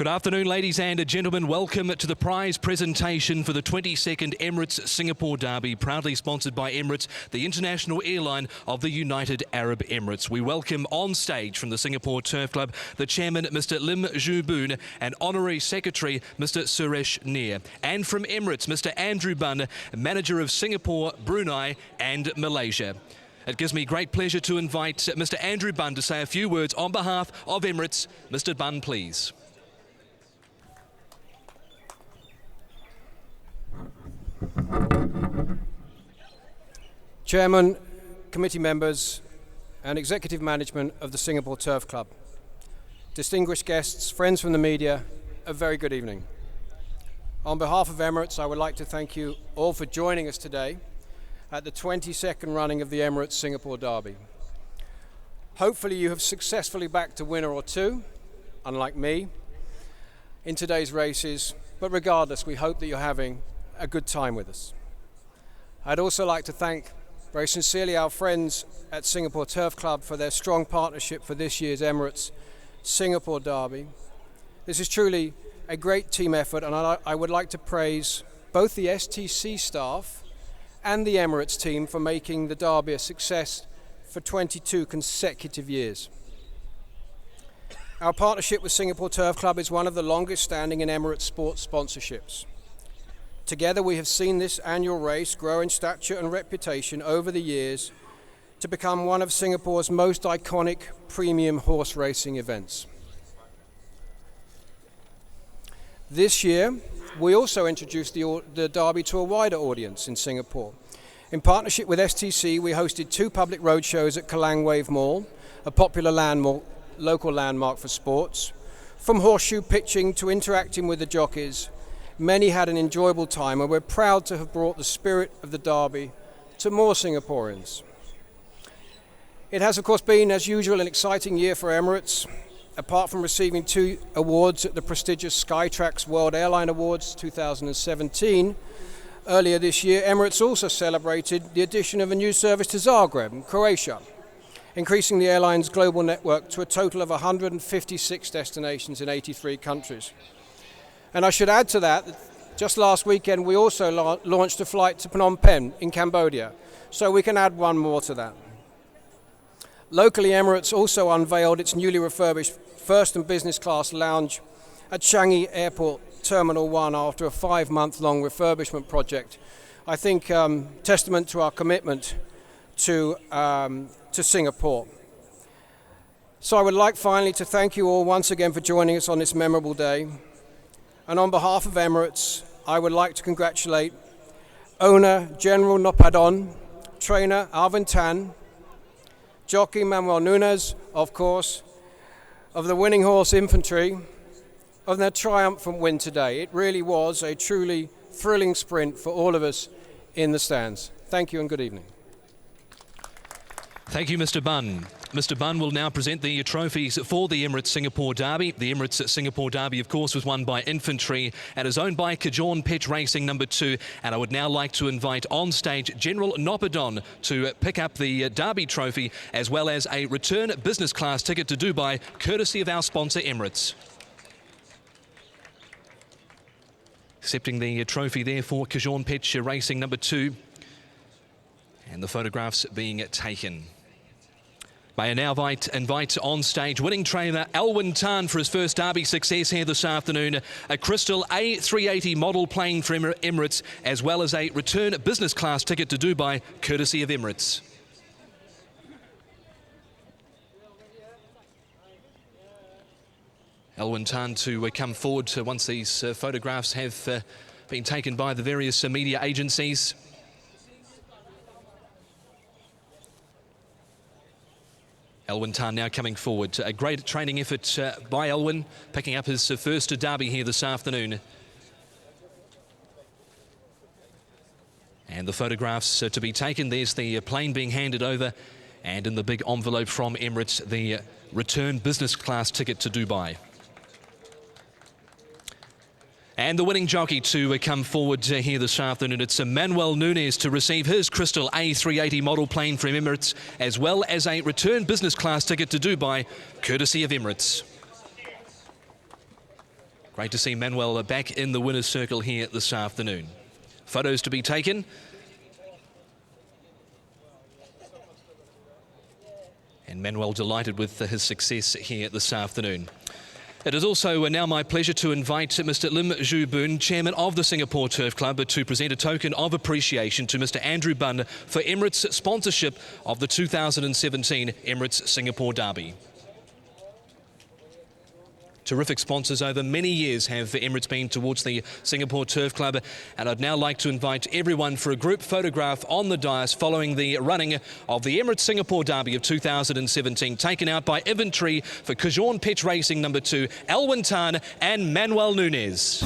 Good afternoon, ladies and gentlemen. Welcome to the prize presentation for the 22nd Emirates Singapore Derby, proudly sponsored by Emirates, the international airline of the United Arab Emirates. We welcome on stage from the Singapore Turf Club the chairman, Mr. Lim Ju Boon, and honorary secretary, Mr. Suresh Nair. And from Emirates, Mr. Andrew Bunn, manager of Singapore, Brunei and Malaysia. It gives me great pleasure to invite Mr. Andrew Bunn to say a few words on behalf of Emirates. Mr. Bunn, please. Chairman, committee members and executive management of the Singapore Turf Club, distinguished guests, friends from the media, a very good evening. On behalf of Emirates, I would like to thank you all for joining us today at the 22nd running of the Emirates Singapore Derby. Hopefully you have successfully backed a winner or two, unlike me, in today's races, but regardless, we hope that you're having a good time with us. I'd also like to thank very sincerely our friends at Singapore Turf Club for their strong partnership for this year's Emirates Singapore Derby. This is truly a great team effort, and I would like to praise both the STC staff and the Emirates team for making the Derby a success for 22 consecutive years. Our partnership with Singapore Turf Club is one of the longest standing in Emirates sports sponsorships. Together we have seen this annual race grow in stature and reputation over the years to become one of Singapore's most iconic premium horse racing events. This year, we also introduced the Derby to a wider audience in Singapore. In partnership with STC, we hosted 2 public roadshows at Kallang Wave Mall, a popular local landmark for sports. From horseshoe pitching to interacting with the jockeys, many had an enjoyable time, and we're proud to have brought the spirit of the Derby to more Singaporeans. It has, of course, been, as usual, an exciting year for Emirates. Apart from receiving 2 awards at the prestigious Skytrax World Airline Awards 2017, earlier this year, Emirates also celebrated the addition of a new service to Zagreb in Croatia, increasing the airline's global network to a total of 156 destinations in 83 countries. And I should add to that, just last weekend we also launched a flight to Phnom Penh in Cambodia, so we can add one more to that. Locally, Emirates also unveiled its newly refurbished first and business class lounge at Changi Airport Terminal 1 after a 5-month-long refurbishment project. I think testament to our commitment to Singapore. So I would like finally to thank you all once again for joining us on this memorable day. And on behalf of Emirates, I would like to congratulate owner General Nopadon, trainer Alvin Tan, jockey Manuel Nunes, of course, of the winning horse Infantry, of their triumphant win today. It really was a truly thrilling sprint for all of us in the stands. Thank you and good evening. Thank you, Mr. Bunn. Mr. Bunn will now present the trophies for the Emirates Singapore Derby. The Emirates Singapore Derby, of course, was won by Infantry and is owned by Kajon Pet Racing number 2. And I would now like to invite on stage General Nopadon to pick up the Derby trophy, as well as a return business class ticket to Dubai, courtesy of our sponsor Emirates. Accepting the trophy there for Kajon Pet Racing number 2. And the photographs being taken. May I now invite on stage winning trainer Alwyn Tan for his first Derby success here this afternoon. A Crystal A380 model plane for Emirates, as well as a return business class ticket to Dubai, courtesy of Emirates. Alwyn Tan to come forward once these photographs have been taken by the various media agencies. Alwyn Tan now coming forward. A great training effort by Alwyn, picking up his first Derby here this afternoon. And the photographs to be taken. There's the plane being handed over, and in the big envelope from Emirates, the return business class ticket to Dubai. And the winning jockey to come forward here this afternoon, it's Manuel Nunes to receive his Crystal A380 model plane from Emirates, as well as a return business class ticket to Dubai, courtesy of Emirates. Great to see Manuel back in the winner's circle here this afternoon. Photos to be taken. And Manuel delighted with his success here this afternoon. It is also now my pleasure to invite Mr. Lim Ju Boon, Chairman of the Singapore Turf Club, to present a token of appreciation to Mr. Andrew Bunn for Emirates' sponsorship of the 2017 Emirates Singapore Derby. Terrific sponsors over many years have Emirates been towards the Singapore Turf Club, and I'd now like to invite everyone for a group photograph on the dais following the running of the Emirates Singapore Derby of 2017, taken out by inventory for Cajon Pet Racing number 2, Alwyn Tan and Manuel Nunez.